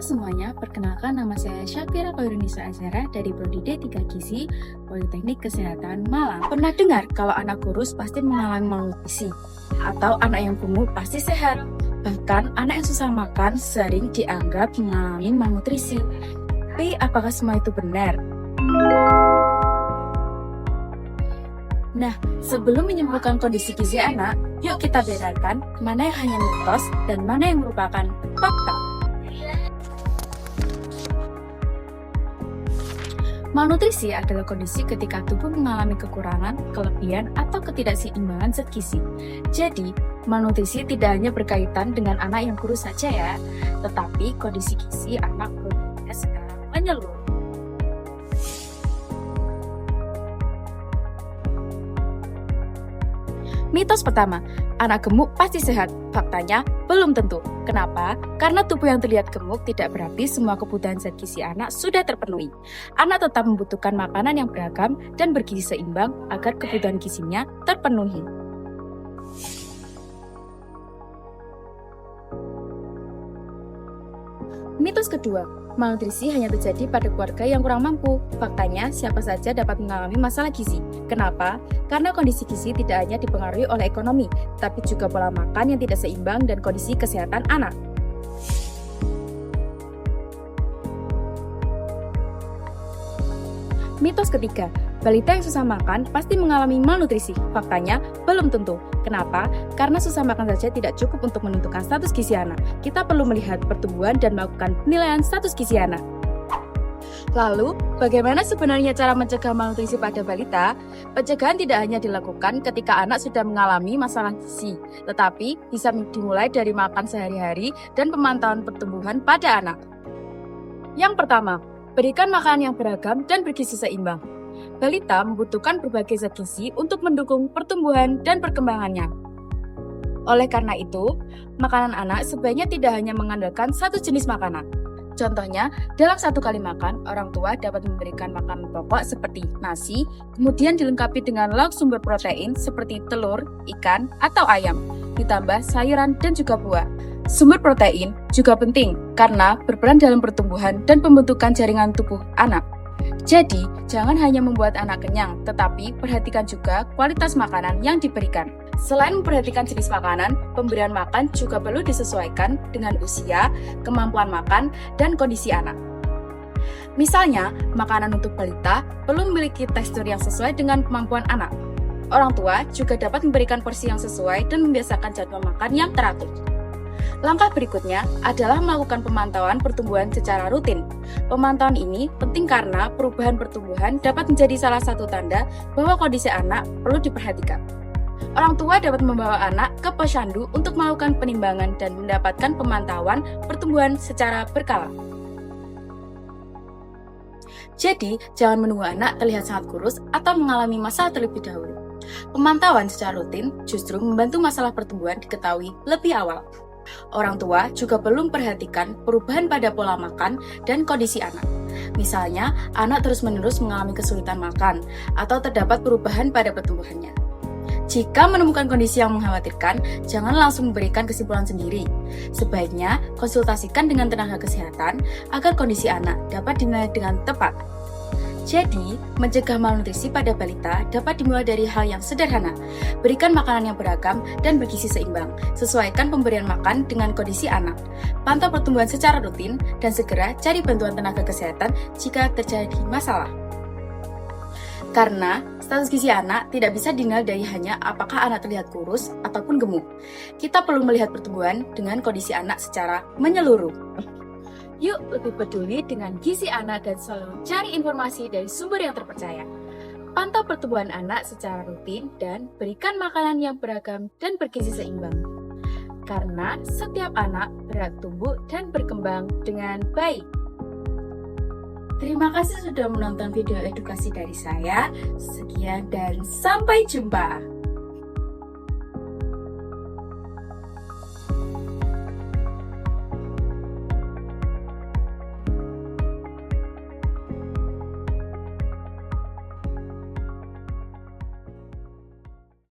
semuanya, perkenalkan nama saya Syafira Khairunisa Azhara dari Prodi D3 Gizi, Politeknik Kesehatan Malang. Pernah dengar kalau anak kurus pasti mengalami malnutrisi, atau anak yang gemuk pasti sehat. Bahkan anak yang susah makan sering dianggap mengalami malnutrisi. Tapi apakah semua itu benar? Nah, sebelum menyimpulkan kondisi gizi anak, yuk kita bedakan mana yang hanya mitos dan mana yang merupakan fakta. Malnutrisi adalah kondisi ketika tubuh mengalami kekurangan, kelebihan, atau ketidakseimbangan zat gizi. Jadi, malnutrisi tidak hanya berkaitan dengan anak yang kurus saja ya, tetapi kondisi gizi anak berbeda secara menyeluruh. Mitos pertama, anak gemuk pasti sehat. Faktanya, belum tentu. Kenapa? Karena tubuh yang terlihat gemuk tidak berarti semua kebutuhan zat gizi anak sudah terpenuhi. Anak tetap membutuhkan makanan yang beragam dan bergizi seimbang agar kebutuhan gizinya terpenuhi. Mitos kedua, malnutrisi hanya terjadi pada keluarga yang kurang mampu. Faktanya, siapa saja dapat mengalami masalah gizi. Kenapa? Karena kondisi gizi tidak hanya dipengaruhi oleh ekonomi, tapi juga pola makan yang tidak seimbang dan kondisi kesehatan anak. Mitos ketiga, balita yang susah makan pasti mengalami malnutrisi. Faktanya, belum tentu. Kenapa? Karena susah makan saja tidak cukup untuk menentukan status gizi anak. Kita perlu melihat pertumbuhan dan melakukan penilaian status gizi anak. Lalu, bagaimana sebenarnya cara mencegah malnutrisi pada balita? Pencegahan tidak hanya dilakukan ketika anak sudah mengalami masalah gizi, tetapi bisa dimulai dari makan sehari-hari dan pemantauan pertumbuhan pada anak. Yang pertama, berikan makanan yang beragam dan bergizi seimbang. Balita membutuhkan berbagai zat gizi untuk mendukung pertumbuhan dan perkembangannya. Oleh karena itu, makanan anak sebaiknya tidak hanya mengandalkan satu jenis makanan. Contohnya, dalam satu kali makan, orang tua dapat memberikan makanan pokok seperti nasi, kemudian dilengkapi dengan lauk sumber protein seperti telur, ikan, atau ayam, ditambah sayuran dan juga buah. Sumber protein juga penting karena berperan dalam pertumbuhan dan pembentukan jaringan tubuh anak. Jadi, jangan hanya membuat anak kenyang, tetapi perhatikan juga kualitas makanan yang diberikan. Selain memperhatikan jenis makanan, pemberian makan juga perlu disesuaikan dengan usia, kemampuan makan, dan kondisi anak. Misalnya, makanan untuk balita perlu memiliki tekstur yang sesuai dengan kemampuan anak. Orang tua juga dapat memberikan porsi yang sesuai dan membiasakan jadwal makan yang teratur. Langkah berikutnya adalah melakukan pemantauan pertumbuhan secara rutin. Pemantauan ini penting karena perubahan pertumbuhan dapat menjadi salah satu tanda bahwa kondisi anak perlu diperhatikan. Orang tua dapat membawa anak ke posyandu untuk melakukan penimbangan dan mendapatkan pemantauan pertumbuhan secara berkala. Jadi, jangan menunggu anak terlihat sangat kurus atau mengalami masalah terlebih dahulu. Pemantauan secara rutin justru membantu masalah pertumbuhan diketahui lebih awal. Orang tua juga perlu memperhatikan perubahan pada pola makan dan kondisi anak. Misalnya, anak terus-menerus mengalami kesulitan makan atau terdapat perubahan pada pertumbuhannya. Jika menemukan kondisi yang mengkhawatirkan, jangan langsung memberikan kesimpulan sendiri. Sebaiknya konsultasikan dengan tenaga kesehatan agar kondisi anak dapat dinilai dengan tepat. Jadi, mencegah malnutrisi pada balita dapat dimulai dari hal yang sederhana. Berikan makanan yang beragam dan bergizi seimbang. Sesuaikan pemberian makan dengan kondisi anak. Pantau pertumbuhan secara rutin dan segera cari bantuan tenaga kesehatan jika terjadi masalah. Karena status gizi anak tidak bisa dinilai dari hanya apakah anak terlihat kurus ataupun gemuk. Kita perlu melihat pertumbuhan dengan kondisi anak secara menyeluruh. Yuk lebih peduli dengan gizi anak dan selalu cari informasi dari sumber yang terpercaya. Pantau pertumbuhan anak secara rutin dan berikan makanan yang beragam dan bergizi seimbang. Karena setiap anak berhak tumbuh dan berkembang dengan baik. Terima kasih sudah menonton video edukasi dari saya. Sekian dan sampai jumpa.